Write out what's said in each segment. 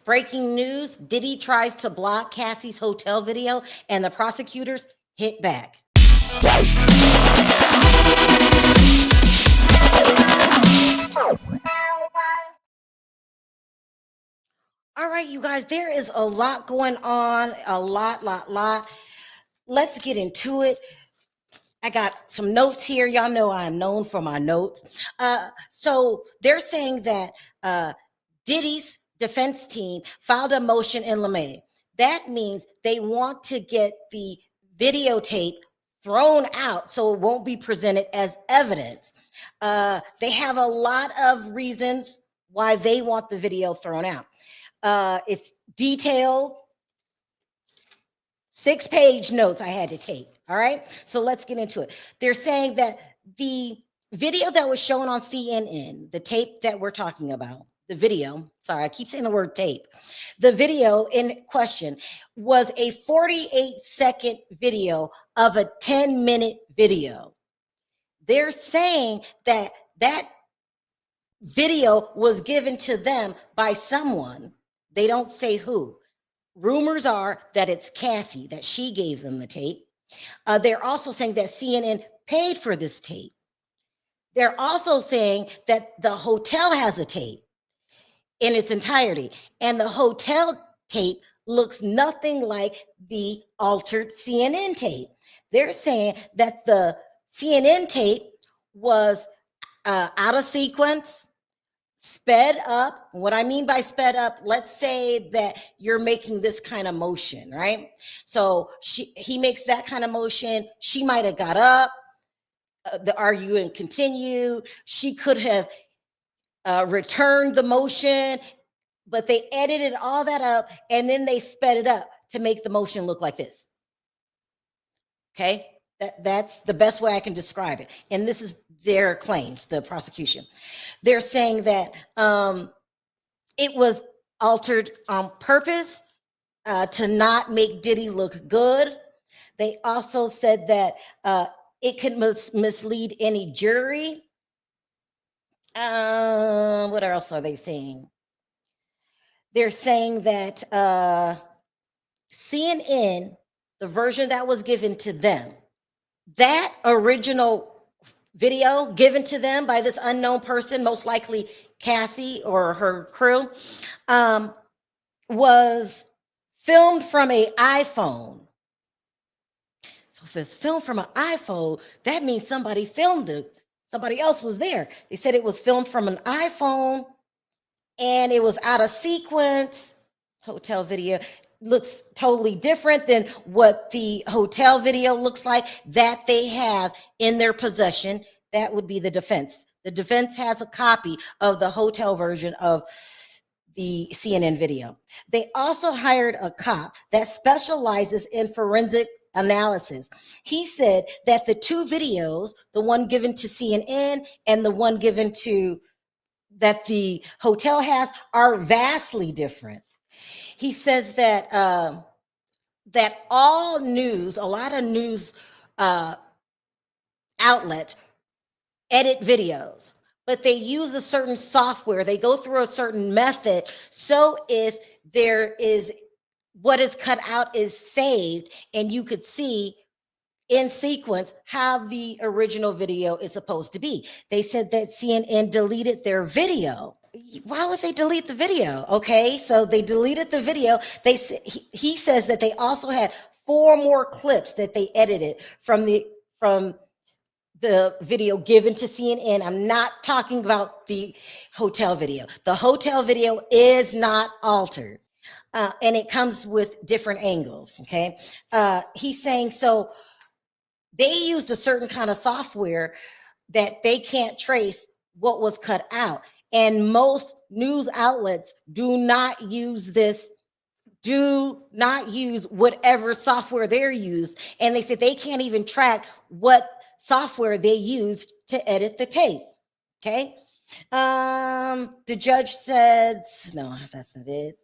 Breaking news, Diddy tries to block Cassie's hotel video and the prosecutors hit back. All right, you guys, there is a lot going on, a lot. Let's get into it. I got some notes here. Y'all know I'm known for my notes. So they're saying that Diddy's defense team filed a motion in LeMay. That means they want to get the videotape thrown out so it won't be presented as evidence. They have a lot of reasons why they want the video thrown out. It's detailed, 6-page notes I had to take. All right, so let's get into it. They're saying that the video that was shown on CNN, the tape that we're talking about, the video, sorry, I keep saying the word tape. The video in question was a 48-second video of a 10-minute video. They're saying that that video was given to them by someone. They don't say who. Rumors are that it's Cassie, that she gave them the tape. They're also saying that CNN paid for this tape. They're also saying that the hotel has a tape in its entirety, and the hotel tape looks nothing like the altered CNN tape. They're saying that the CNN tape was out of sequence, sped up. What I mean by sped up, let's say that you're making this kind of motion, right? So he makes that kind of motion. She might have got up, the argument continued. She could have returned the motion, but they edited all that up and then they sped it up to make the motion look like this. Okay, that's the best way I can describe it. And this is their claims, the prosecution. They're saying that it was altered on purpose to not make Diddy look good. They also said that it could mislead any jury. What else are they saying? They're saying that CNN, the version that was given to them, that original video given to them by this unknown person, most likely Cassie or her crew, was filmed from an iPhone. So if it's filmed from an iPhone, that means somebody filmed it. Somebody else was there. They said it was filmed from an iPhone and it was out of sequence. Hotel video looks totally different than what the hotel video looks like that they have in their possession. That would be the defense. The defense has a copy of the hotel version of the CNN video. They also hired a cop that specializes in forensic analysis. He said that the two videos, the one given to CNN and the one given to that the hotel has, are vastly different. He says that that all news, a lot of news outlets edit videos, but they use a certain software. They go through a certain method. So if there is what is cut out is saved, and you could see in sequence how the original video is supposed to be. They said that CNN deleted their video. Why would they delete the video? Okay, so they deleted the video. He says that they also had 4 more clips that they edited from the video given to CNN. I'm not talking about the hotel video. The hotel video is not altered, and it comes with different angles. Okay, he's saying so. They used a certain kind of software that they can't trace what was cut out. And most news outlets do not use this, do not use whatever software they're used. And they said they can't even track what software they used to edit the tape. Okay. The judge said, no, that's not it.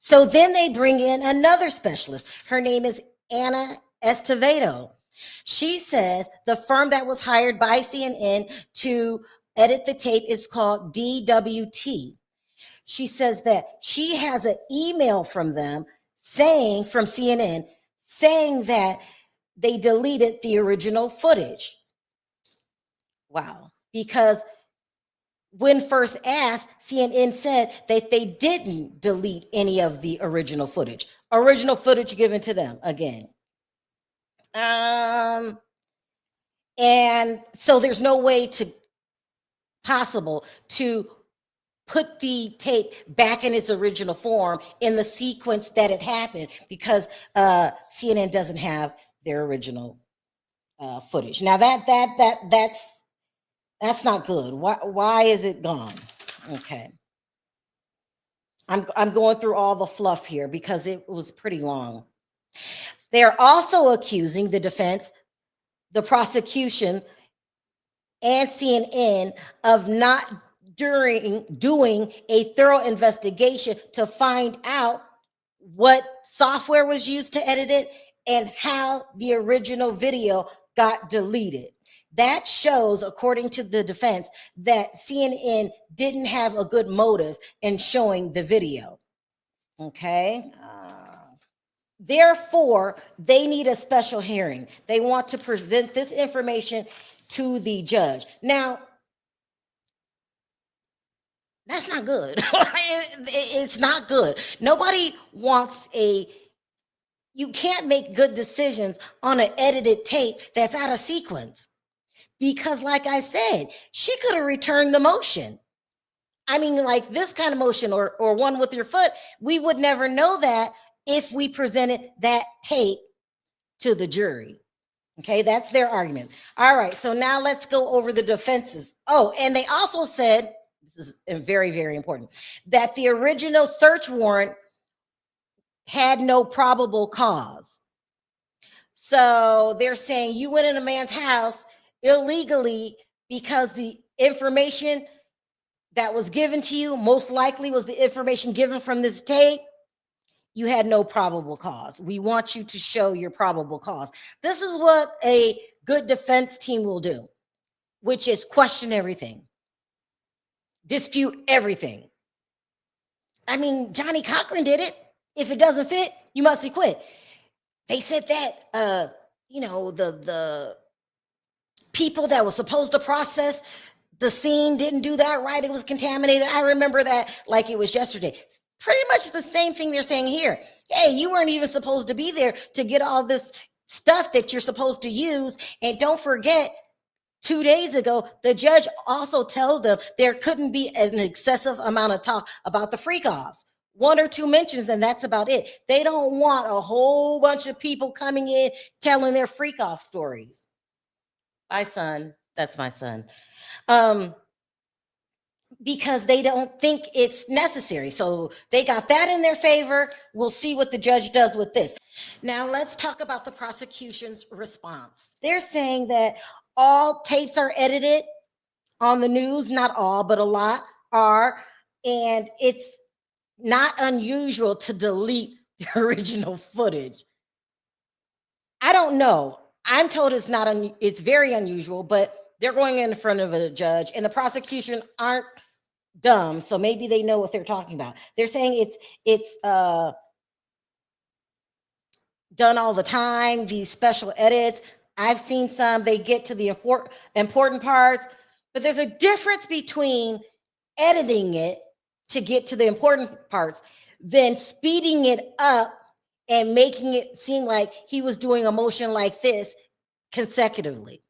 So then they bring in another specialist. Her name is Anna Estevedo. She says the firm that was hired by CNN to edit the tape. It's called DWT. She says that she has an email from them saying, from CNN, saying that they deleted the original footage. Wow. Because when first asked, CNN said that they didn't delete any of the original footage. Original footage given to them again. And so there's no way possible to put the tape back in its original form in the sequence that it happened, because CNN doesn't have their original footage. Now that's not good. Why is it gone? Okay. I'm going through all the fluff here because it was pretty long. They're also accusing the defense, the prosecution, and CNN of not doing a thorough investigation to find out what software was used to edit it and how the original video got deleted. That shows, according to the defense, that CNN didn't have a good motive in showing the video. Okay. Therefore, they need a special hearing. They want to present this information to the judge. Now, that's not good. It's not good. Nobody wants you can't make good decisions on an edited tape that's out of sequence. Because like I said, she could have returned the motion. I mean, like this kind of motion or one with your foot, we would never know that if we presented that tape to the jury. Okay, that's their argument. All right, so now let's go over the defenses. Oh, and they also said, this is very, very important, that the original search warrant had no probable cause. So they're saying you went in a man's house illegally because the information that was given to you most likely was the information given from this tape. You had no probable cause. We want you to show your probable cause. This is what a good defense team will do, which is question everything, dispute everything. I mean, Johnny Cochran did it. If it doesn't fit, you must acquit. They said that, the people that were supposed to process the scene didn't do that right. It was contaminated. I remember that like it was yesterday. Pretty much the same thing they're saying here. Hey, you weren't even supposed to be there to get all this stuff that you're supposed to use. And don't forget, 2 days ago, the judge also told them there couldn't be an excessive amount of talk about the freak-offs. 1 or 2 mentions, and that's about it. They don't want a whole bunch of people coming in telling their freak-off stories. My son, that's my son. Because they don't think it's necessary. So they got that in their favor. We'll see what the judge does with this. Now let's talk about the prosecution's response. They're saying that all tapes are edited on the news, not all, but a lot are, and it's not unusual to delete the original footage. I don't know. I'm told it's not, it's very unusual, but they're going in front of a judge and the prosecution aren't dumb, so maybe they know what they're talking about. They're saying it's done all the time, these special edits. I've seen some, they get to the important parts, but there's a difference between editing it to get to the important parts than speeding it up and making it seem like he was doing a motion like this consecutively.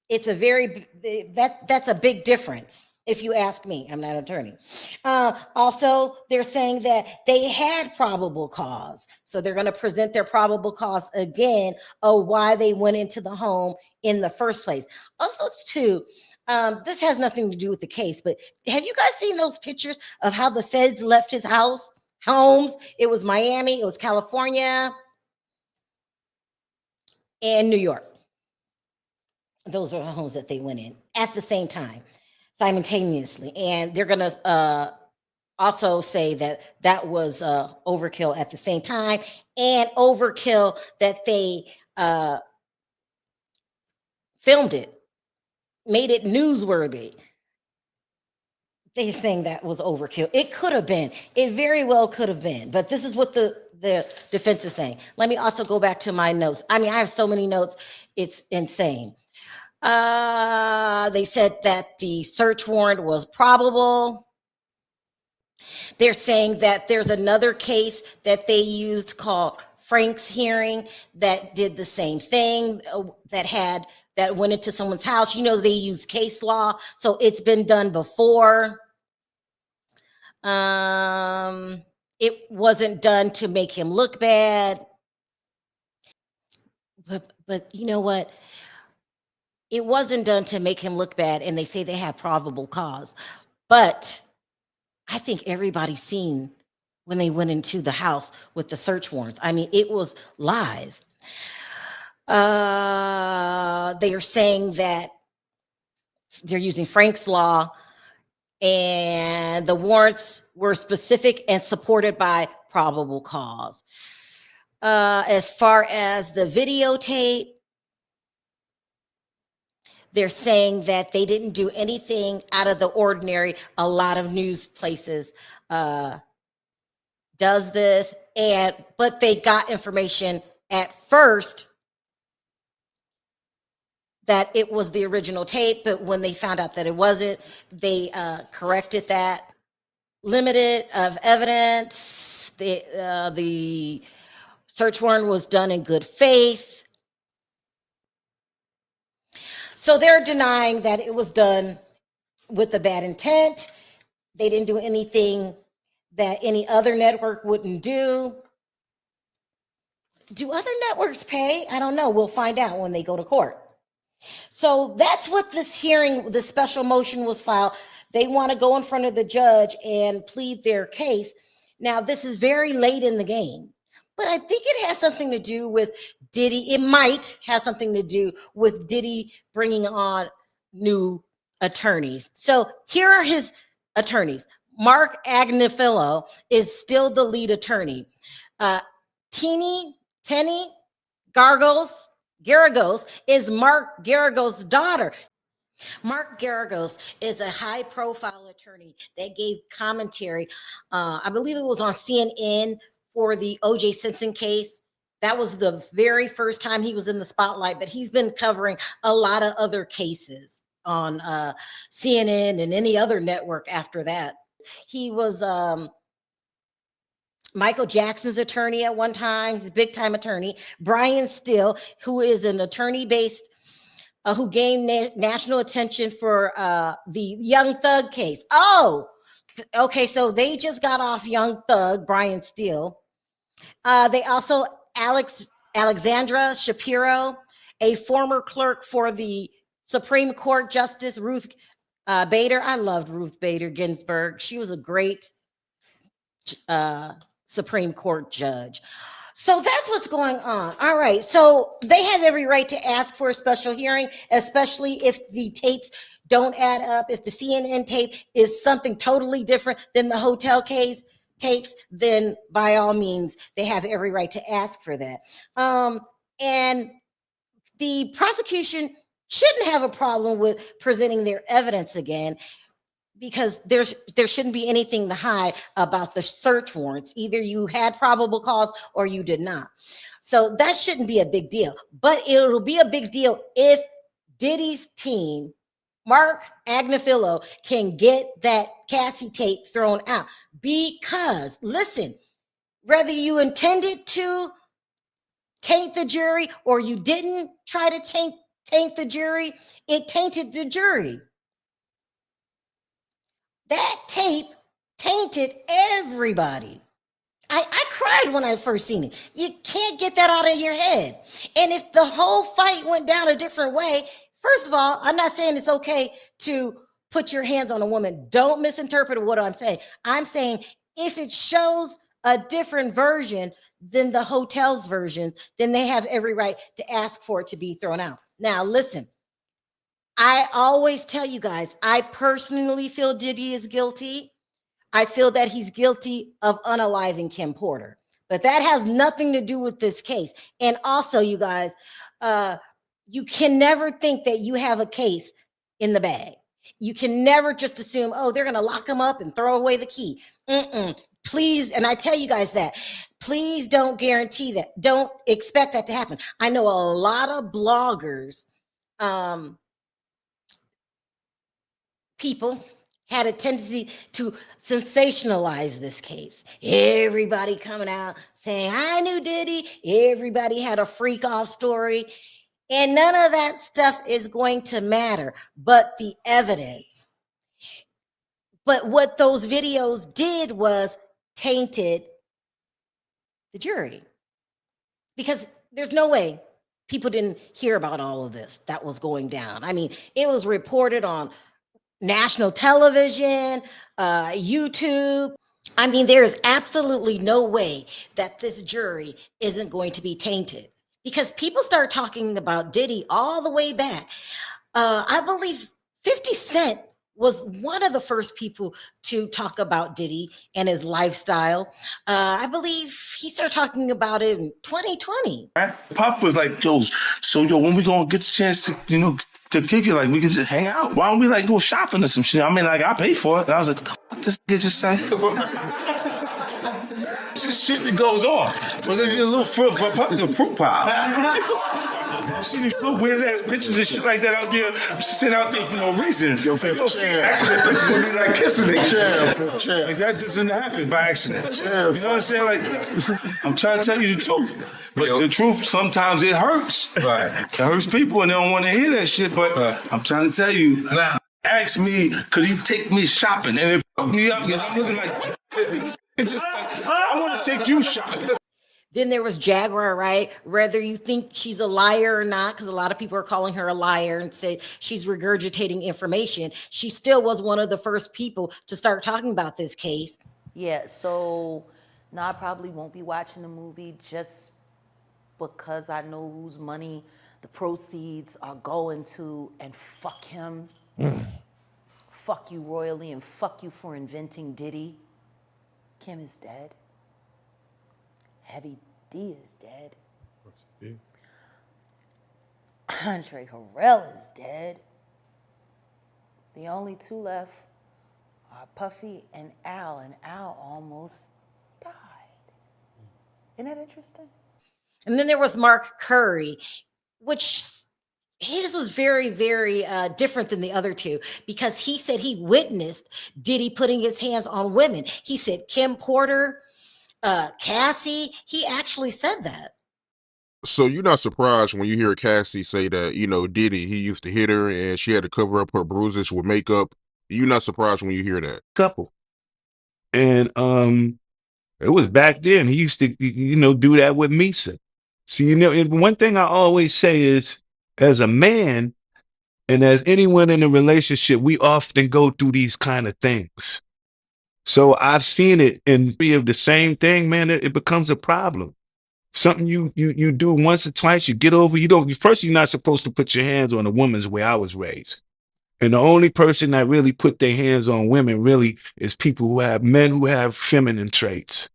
It's that's a big difference. If you ask me, I'm not an attorney. Also, they're saying that they had probable cause. So they're going to present their probable cause again of why they went into the home in the first place. Also, too, this has nothing to do with the case, but have you guys seen those pictures of how the feds left his homes? It was Miami, it was California, and New York. Those are the homes that they went in at the same time, simultaneously. And they're going to also say that that was overkill at the same time, and overkill that they filmed it made it newsworthy. They're saying that was overkill. It could have been. It very well could have been. But this is what the defense is saying. Let me also go back to my notes. I mean, I have so many notes. It's insane. They said that the search warrant was probable. They're saying that there's another case that they used called Frank's hearing that did the same thing, that went into someone's house. You know, they use case law, so it's been done before. It wasn't done to make him look bad. But you know what? It wasn't done to make him look bad, and they say they have probable cause. But I think everybody's seen when they went into the house with the search warrants. I mean, it was live. They are saying that they're using Frank's law, and the warrants were specific and supported by probable cause. As far as the videotape, they're saying that they didn't do anything out of the ordinary. A lot of news places does this, but they got information at first that it was the original tape, but when they found out that it wasn't, they corrected that. Limited of evidence. The search warrant was done in good faith. So they're denying that it was done with a bad intent. They didn't do anything that any other network wouldn't do. Do other networks pay? I don't know. We'll find out when they go to court. So that's what this hearing, the special motion was filed. They want to go in front of the judge and plead their case. Now, this is very late in the game, but I think it has something to do with Diddy. It might have something to do with Diddy bringing on new attorneys. So here are his attorneys. Mark Agnifilo is still the lead attorney. Tenny Garagos is Mark Garagos' daughter. Mark Garagos is a high-profile attorney that gave commentary. I believe it was on CNN for the O.J. Simpson case. That was the very first time he was in the spotlight, but he's been covering a lot of other cases on CNN and any other network after that. He was Michael Jackson's attorney at one time. He's a big-time attorney. Brian Steele, who is an attorney based, who gained national attention for the Young Thug case. Oh, okay. So they just got off Young Thug, Brian Steele. They also, Alexandra Shapiro, a former clerk for the Supreme Court Justice Ruth Bader. I loved Ruth Bader Ginsburg. She was a great Supreme Court judge. So that's what's going on. All right. So they have every right to ask for a special hearing, especially if the tapes don't add up. If the CNN tape is something totally different than the hotel case tapes, then by all means, they have every right to ask for that. And the prosecution shouldn't have a problem with presenting their evidence again, because there shouldn't be anything to hide about the search warrants. Either you had probable cause or you did not. So that shouldn't be a big deal. But it'll be a big deal if Diddy's team, Mark Agnifilo, can get that Cassie tape thrown out. Because, listen, whether you intended to taint the jury or you didn't try to taint the jury, it tainted the jury. That tape tainted everybody. I cried when I first seen it. You can't get that out of your head. And if the whole fight went down a different way, first of all, I'm not saying it's okay to put your hands on a woman. Don't misinterpret what I'm saying. I'm saying if it shows a different version than the hotel's version, then they have every right to ask for it to be thrown out. Now, listen. I always tell you guys, I personally feel Diddy is guilty. I feel that he's guilty of unaliving Kim Porter, but that has nothing to do with this case. And also, you guys, you can never think that you have a case in the bag. You can never just assume, oh, they're going to lock him up and throw away the key. Please, and I tell you guys that, please don't guarantee that. Don't expect that to happen. I know a lot of bloggers, people had a tendency to sensationalize this case. Everybody coming out saying, I knew Diddy. Everybody had a freak off story. And none of that stuff is going to matter, but the evidence. But what those videos did was tainted the jury. Because there's no way people didn't hear about all of this that was going down. I mean, it was reported on national television, YouTube. I mean, there is absolutely no way that this jury isn't going to be tainted, because people start talking about Diddy all the way back. I believe 50 Cent was one of the first people to talk about Diddy and his lifestyle. I believe he started talking about it in 2020. Pop was like, yo, when we gonna get the chance to, to kick it, like we can just hang out. Why don't we like go shopping or some shit? I mean, like I pay for it. And I was like, what the fuck this nigga just say? This shit that goes off because you're a little fruit pile. You see these little weird ass pictures and shit like that out there. I'm just sitting out there for no reason. Yo, favorite accident pictures with me like kissing niggas. Chill. Like that doesn't happen by accident. You know what I'm saying? Like, I'm trying to tell you the truth. But the truth, sometimes it hurts. Right. It hurts people and they don't want to hear that shit. But I'm trying to tell you, now, ask me, could he take me shopping? And it fucked me up because I'm looking like, it's just like, I want to take you shopping. Then there was Jaguar, right? Whether you think she's a liar or not, because a lot of people are calling her a liar and say she's regurgitating information, she still was one of the first people to start talking about this case. Yeah, so I probably won't be watching the movie just because I know whose money the proceeds are going to, and fuck him. Fuck you royally, and fuck you for inventing Diddy. Kim is dead. Heavy D is dead. Andre Harrell is dead. The only two left are Puffy and Al almost died. Isn't that interesting? And then there was Mark Curry, which his was very, very different than the other two, because he said he witnessed Diddy putting his hands on women. He said Kim Porter, Cassie, he actually said that. So you're not surprised when you hear Cassie say that, Diddy, he used to hit her and she had to cover up her bruises with makeup. You're not surprised when you hear that. Couple. And it was back then. He used to, do that with Misa. So, one thing I always say is, as a man and as anyone in a relationship, we often go through these kind of things. So I've seen it in the same thing, man. It becomes a problem. Something you do once or twice, you get over. First, you're not supposed to put your hands on a woman's the way I was raised. And the only person that really put their hands on women really is men who have feminine traits.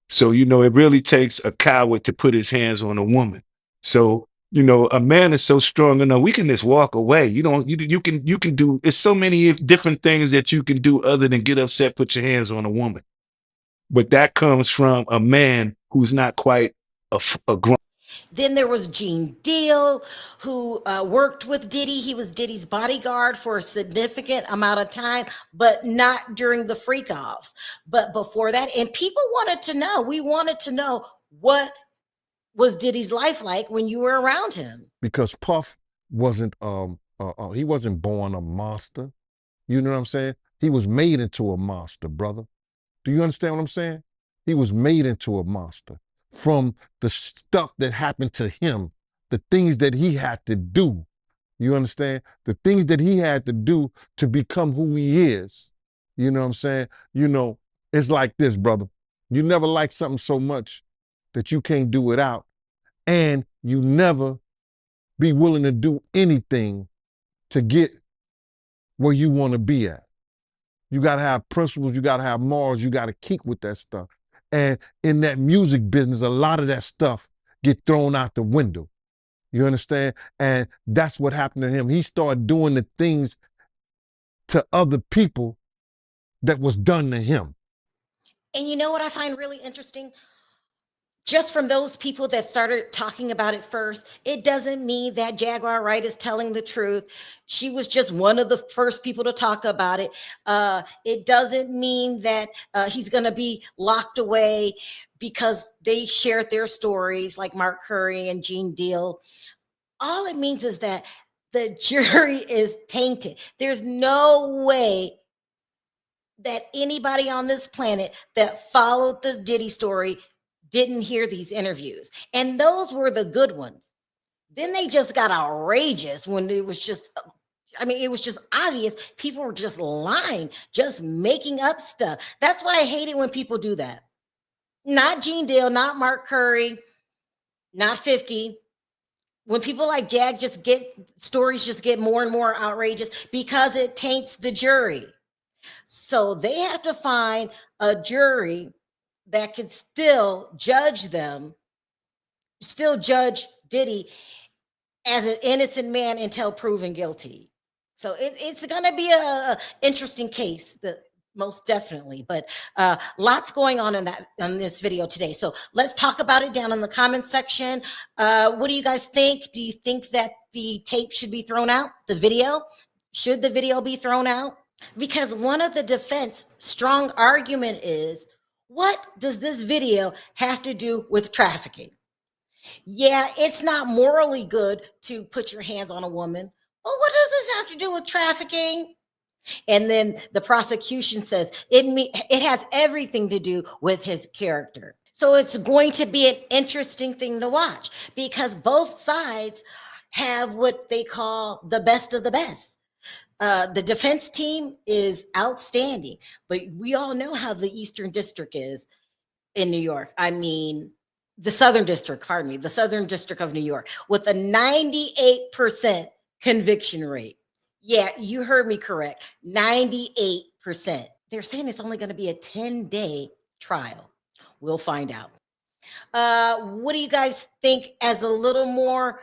So, it really takes a coward to put his hands on a woman. So, a man is so strong enough, we can just walk away. You can do, it's so many different things that you can do other than get upset, put your hands on a woman. But that comes from a man who's not quite a grown. Then there was Gene Deal, who worked with Diddy. He was Diddy's bodyguard for a significant amount of time, but not during the freak-offs. But before that, and people we wanted to know what was Diddy's life like when you were around him. Because Puff wasn't, he wasn't born a monster. You know what I'm saying? He was made into a monster, brother. Do you understand what I'm saying? He was made into a monster from the stuff that happened to him, the things that he had to do. You understand? The things that he had to do to become who he is. You know what I'm saying? It's like this, brother. You never like something so much that you can't do without, and you never be willing to do anything to get where you want to be at. You got to have principles, you got to have morals, you got to keep with that stuff. And in that music business, a lot of that stuff get thrown out the window. You understand? And that's what happened to him. He started doing the things to other people that was done to him. And you know what I find really interesting? Just from those people that started talking about it first, it doesn't mean that Jaguar Wright is telling the truth. She was just one of the first people to talk about it. It doesn't mean that he's going to be locked away because they shared their stories, like Mark Curry and Gene Deal. All it means is that the jury is tainted. There's no way that anybody on this planet that followed the Diddy story didn't hear these interviews. And those were the good ones. Then they just got outrageous when it was just, I mean, it was just obvious people were just lying, just making up stuff. That's why I hate it when people do that. Not Gene Deal, not Mark Curry, not 50. When people like Jag just get stories just get more and more outrageous because it taints the jury. So they have to find a jury that can still judge them, still judge Diddy as an innocent man until proven guilty. So it's going to be a interesting case, most definitely. But lots going on in this video today. So let's talk about it down in the comment section. What do you guys think? Do you think that the tape should be thrown out? The video? Should the video be thrown out? Because one of the defense strong argument is, what does this video have to do with trafficking? Yeah, it's not morally good to put your hands on a woman. Well, what does this have to do with trafficking? And then the prosecution says it has everything to do with his character. So it's going to be an interesting thing to watch because both sides have what they call the best of the best. The defense team is outstanding, but we all know how the Eastern District is in New York. I mean, the Southern District of New York, with a 98% conviction rate. Yeah, you heard me correct. 98%. They're saying it's only going to be a 10-day trial. We'll find out. What do you guys think as a little more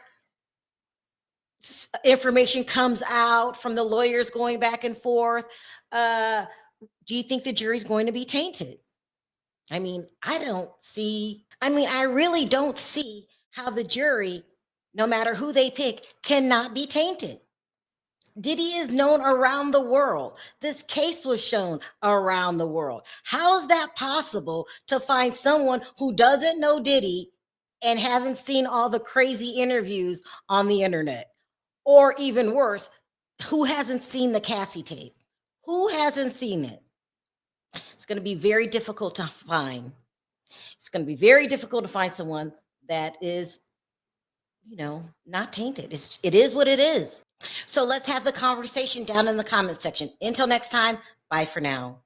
information comes out from the lawyers going back and forth? Do you think the jury's going to be tainted? I mean, I really don't see how the jury, no matter who they pick, cannot be tainted. Diddy is known around the world. This case was shown around the world. How is that possible to find someone who doesn't know Diddy and haven't seen all the crazy interviews on the internet? Or even worse, who hasn't seen the Cassie tape? Who hasn't seen it? It's going to be very difficult to find. It's going to be very difficult to find someone that is, not tainted. It is what it is. So let's have the conversation down in the comment section. Until next time, bye for now.